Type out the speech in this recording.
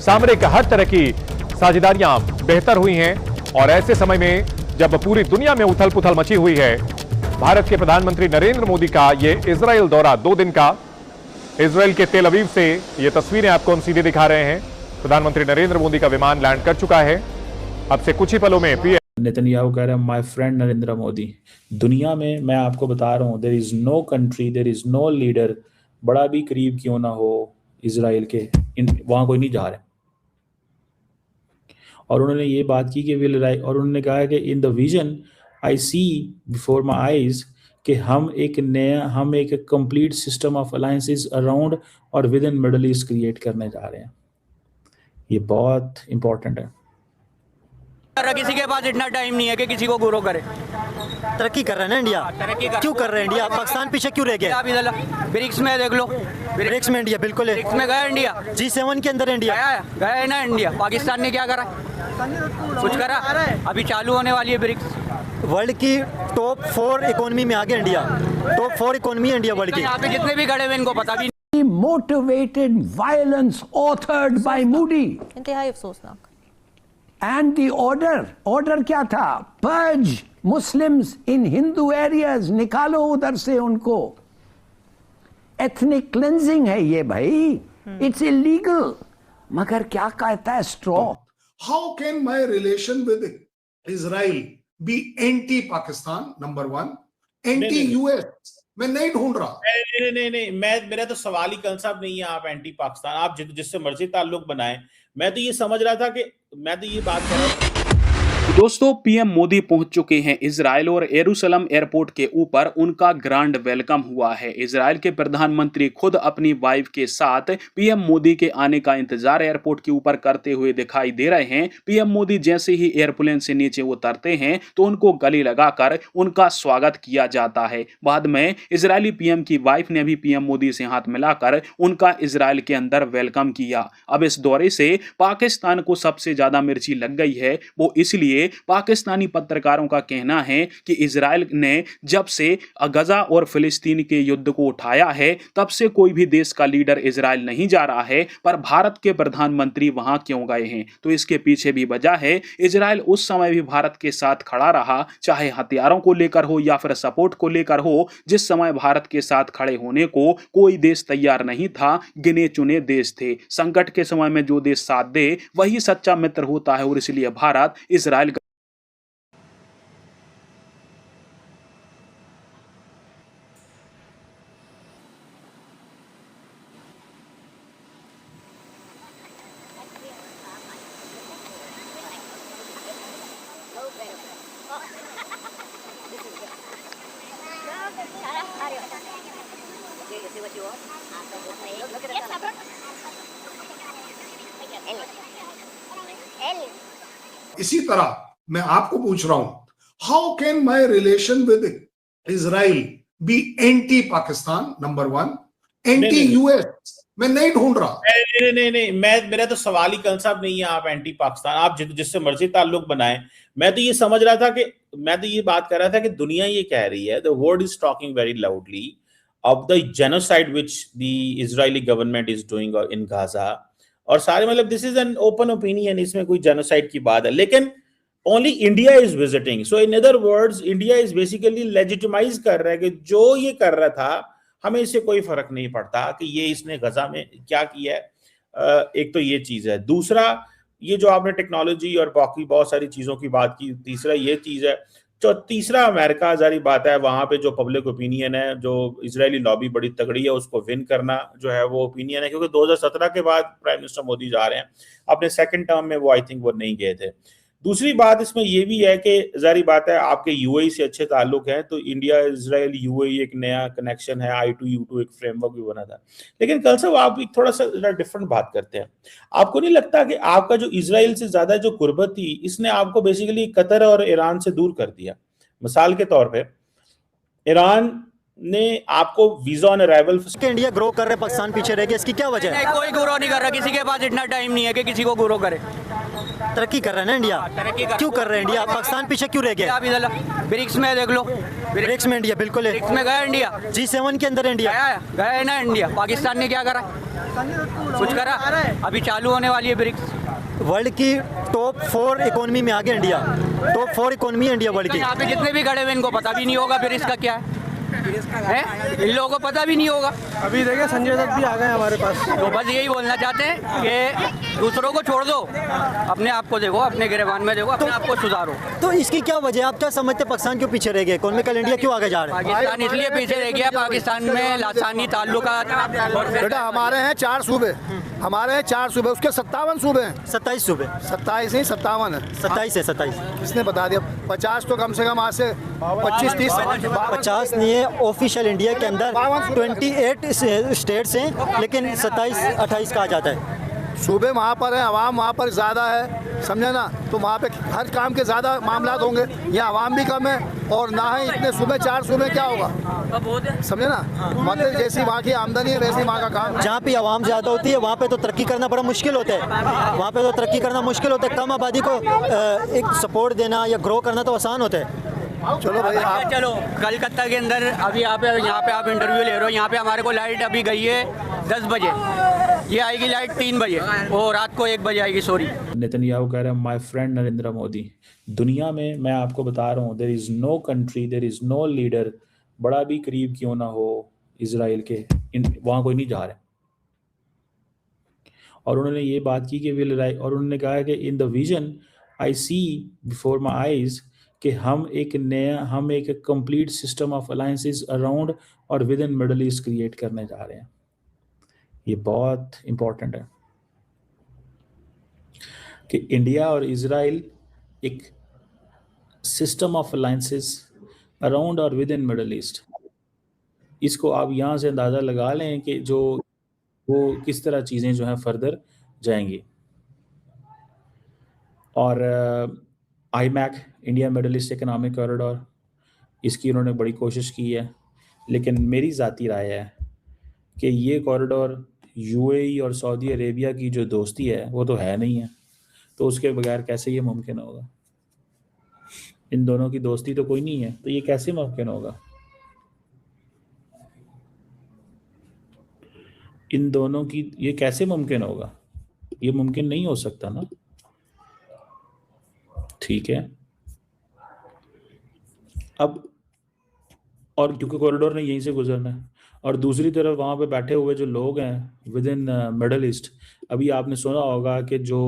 सामरिक हर तरह की साझेदारियां बेहतर हुई हैं। और ऐसे समय में जब पूरी दुनिया में उथल पुथल मची हुई है, भारत के प्रधानमंत्री नरेंद्र मोदी का ये इजराइल दौरा 2 दिन का, इजराइल के तेल अवीव से ये तस्वीरें आपको हम सीधे दिखा रहे हैं। प्रधानमंत्री नरेंद्र मोदी का विमान लैंड कर चुका है। अब से कुछ ही पलों में नेतन्याहू कह रहे हैं माय फ्रेंड नरेंद्र मोदी। दुनिया में मैं आपको बता रहा हूँ, there is no country, there is no leader, बड़ा भी करीब क्यों ना हो इजराइल के, वहां कोई नहीं जा रहा। और उन्होंने ये बात की कि विल राइट, और उन्होंने कहा कि in the vision I see before my eyes कि हम एक complete system of alliances around और within Middle East create करने जा रहे हैं। ये बहुत इंपॉर्टेंट है। किसी के पास इतना टाइम नहीं है कि किसी को गुरो करे। तरक्की कर रहे हैं ना इंडिया, क्यों कर रहे हैं इंडिया? पाकिस्तान पीछे क्यों रह गया? ब्रिक्स में देख लो, ब्रिक्स में इंडिया बिल्कुल है। ब्रिक्स में गया इंडिया, G7 के अंदर इंडिया गया है ना इंडिया। पाकिस्तान ने क्या करा? कुछ करा? अभी चालू होने वाली है ब्रिक्स। वर्ल्ड की टॉप 4 इकोनॉमी में आ गया इंडिया। टॉप 4 इकोनॉमी है इंडिया वर्ल्ड की। यहाँ पे जितने भी खड़े हुए इनको पता भी motivated violence authored by Moody. इंतहाई अफसोसनाक। And the order क्या था? Purge Muslims in Hindu areas, निकालो उधर से उनको। Ethnic cleansing है ये भाई, it's illegal। मगर क्या कहता है straw? How can my relation with Israel be anti-Pakistan? Number 1, anti-US। मैं नहीं ढूंढ रहा। नहीं, मेरा तो सवाल ही कंसेप्ट नहीं है आप एंटी पाकिस्तान, आप जिससे मर्जी ताल्लुक बनाएं। मैं तो ये समझ रहा था कि मैं तो ये बात कर रहा था। दोस्तों, पीएम मोदी पहुंच चुके हैं इजराइल और यरूशलेम एयरपोर्ट के ऊपर उनका ग्रैंड वेलकम हुआ है। इजराइल के प्रधानमंत्री खुद अपनी वाइफ के साथ पीएम मोदी के आने का इंतजार एयरपोर्ट के ऊपर करते हुए दिखाई दे रहे हैं। पीएम मोदी जैसे ही एयरप्लेन से नीचे उतरते हैं तो उनको गले लगाकर उनका स्वागत किया जाता है। बाद में इजरायली पीएम की वाइफ ने भी पीएम मोदी से हाथ मिलाकर उनका इजराइल के अंदर वेलकम किया। अब इस दौरे से पाकिस्तान को सबसे ज्यादा मिर्ची लग गई है, वो इसलिए पाकिस्तानी पत्रकारों का कहना है कि इजराइल ने जब से गजा और फिलिस्तीन के युद्ध को उठाया है तब से कोई भी देश का लीडर इजराइल नहीं जा रहा है, पर भारत के प्रधानमंत्री वहां क्यों गए हैं? तो इसके पीछे भी वजह है, इजराइल उस समय भी भारत के साथ खड़ा रहा, चाहे हथियारों को लेकर हो या फिर सपोर्ट को लेकर हो। जिस समय भारत के साथ खड़े होने को कोई देश तैयार नहीं था, गिने चुने देश थे। संकट के समय में जो देश साथ दे वही सच्चा मित्र होता है, और इसलिए भारत इजराइल इसी तरह मैं आपको पूछ रहा हूं, how can my relation with Israel be anti Pakistan? Number 1, anti US. मैं नहीं ढूंढ रहा। नहीं, मेरा तो सवाल ही कंसेप्ट नहीं है आप एंटी पाकिस्तान, आप जिससे मर्जी ताल्लुक बनाएं। मैं तो ये समझ रहा था कि मैं तो ये बात कर रहा था कि दुनिया ये कह रही है, the world is talking very loudly of the genocide which the Israeli government is doing in Gaza. और सारे मतलब this is an open opinion, इसमें कोई जेनोसाइड की बात है, लेकिन only India is visiting. So in other words India is basically legitimise कर रहा है कि जो ये कर रहा था हमें इससे कोई फर्क नहीं पड़ता कि ये इसने गजा में क्या किया है। एक तो ये चीज है। दूसरा, ये जो आपने टेक्नोलॉजी और बाकी बहुत सारी चीजों की बात की, तीसरा ये चीज है। जो तीसरा, अमेरिका जारी बात है, वहां पे जो पब्लिक ओपिनियन है, जो इजरायली लॉबी बड़ी तगड़ी है, उसको विन करना जो है वो ओपिनियन है, क्योंकि 2017 के बाद प्राइम मिनिस्टर मोदी जा रहे हैं अपने सेकंड टर्म में, वो आई थिंक वो नहीं गए थे। दूसरी बात इसमें यह भी है कि जारी बात है आपके यूएई से अच्छे ताल्लुक हैं, तो इंडिया इजराइल यूएई एक नया कनेक्शन है, I2U2 एक फ्रेमवर्क भी बना था। लेकिन कल से आप एक थोड़ा सा डिफरेंट बात करते हैं। आपको नहीं लगता कि आपका जो इजराइल से ज्यादा जो कुर्बत थी, इसने आपको बेसिकली कतर और ईरान से दूर कर दिया? मिसाल के तौर पे ईरान ने आपको visa on arrival, India grow कर रहे, पाकिस्तान पीछे रह गया, इसकी क्या वजह है? कोई ग्रो नहीं कर रहा, किसी के पास इतना टाइम नहीं है कि किसी को ग्रो करे। तरक्की कर रहा है ना इंडिया, क्यों कर रहे हैं इंडिया? पाकिस्तान पीछे क्यों रह गया? ब्रिक्स में देख लो, ब्रिक्स में इंडिया बिल्कुल है। ब्रिक्स में गया इंडिया, G7 के अंदर इंडिया गया है ना इंडिया। पाकिस्तान ने क्या करा? कुछ करा? अभी चालू होने वाली है ब्रिक्स। वर्ल्ड की टॉप 4 इकोनॉमी में आ गया इंडिया। टॉप 4 इकोनॉमी है इंडिया वर्ल्ड की। यहाँ पे जितने भी खड़े हुए इनको पता भी नहीं होगा ब्रिक्स का क्या है, इन लोगों को पता भी नहीं होगा। अभी देखिए संजय दत्त भी आ गए हमारे पास। तो बस यही बोलना चाहते हैं कि दूसरों को छोड़ दो, अपने आप को देखो, अपने गिरबान में देखो, अपने आप को सुधारो। तो इसकी क्या वजह, आप क्या समझते हैं पाकिस्तान क्यों पीछे रह गया? इकोनॉमिकल इंडिया क्यों आगे जा रहा है? पाकिस्तान इसलिए पीछे रह गया, पाकिस्तान में लासानी ताल्लुकात। बेटा हमारे हैं 4 सूबे, हमारे हैं 4 सूबे, उसके 57 सूबे हैं। 27 सूबे, 27 नहीं 57 है। 27 है, 27। किसने बता दिया? 50 तो कम से कम आज से 25-30 50 नहीं है ऑफिशियल इंडिया के अंदर 28 स्टेट्स हैं, लेकिन 27-28 कहा जाता है। सूबे वहाँ पर हैं, आवाम वहाँ पर ज़्यादा है, समझे ना? तो वहाँ पे हर काम के ज़्यादा मामला होंगे। यहाँ आवाम भी कम है और ना ही इतने सूबे, 4 सूबे, क्या होगा? समझे ना? मतलब जैसी वहाँ की आमदनी है वैसे वहाँ का काम। जहाँ पे आवाम ज़्यादा होती है वहाँ पे तो तरक्की करना बड़ा मुश्किल होता है। वहाँ पे तो तरक्की करना मुश्किल होता है। कम आबादी को एक सपोर्ट देना या ग्रो करना तो आसान होता है। चलो भाई, आप चलो कलकत्ता के अंदर अभी यहाँ पे आप इंटरव्यू ले रहे हो, यहाँ पे हमारे को लाइट अभी गई है 10 बजे, ये आएगी लाइट 3 बजे और रात को 1 बजे आएगी। सॉरी, नेतन्याहू कह रहे हैं माय फ्रेंड नरेंद्र मोदी। दुनिया में मैं आपको बता रहा हूँ, there is no country, there is no leader, बड़ा भी करीब क्यों ना हो इजराइल के, वहाँ कोई नहीं जा रहा। और उन्होंने ये बात की कि विल राइट, और उन्होंने कहा कि in the vision I see before my eyes कि हम एक complete system of alliances around और within Middle East create करने जा रहे हैं। ये बहुत इंपॉर्टेंट है कि इंडिया और इजराइल एक सिस्टम ऑफ अलायंसेस अराउंड और विद इन मिडल ईस्ट, इसको आप यहाँ से अंदाज़ा लगा लें कि जो वो किस तरह चीज़ें जो हैं फर्दर जाएंगी। और IMEC, India middle east economic corridor, इसकी उन्होंने बड़ी कोशिश की है, लेकिन मेरी ज़ाती राय है कि ये कॉरिडोर UAE और सऊदी अरेबिया की जो दोस्ती है वो तो है नहीं है, तो उसके बगैर कैसे ये मुमकिन होगा? इन दोनों की दोस्ती तो कोई नहीं है, तो ये कैसे मुमकिन होगा? इन दोनों की ये कैसे मुमकिन होगा? ये मुमकिन नहीं हो सकता ना। ठीक है, अब और क्योंकि कॉरिडोर ने यहीं से गुजरना है, और दूसरी तरफ वहाँ पे बैठे हुए जो लोग हैं विद इन मिडल ईस्ट, अभी आपने सुना होगा कि जो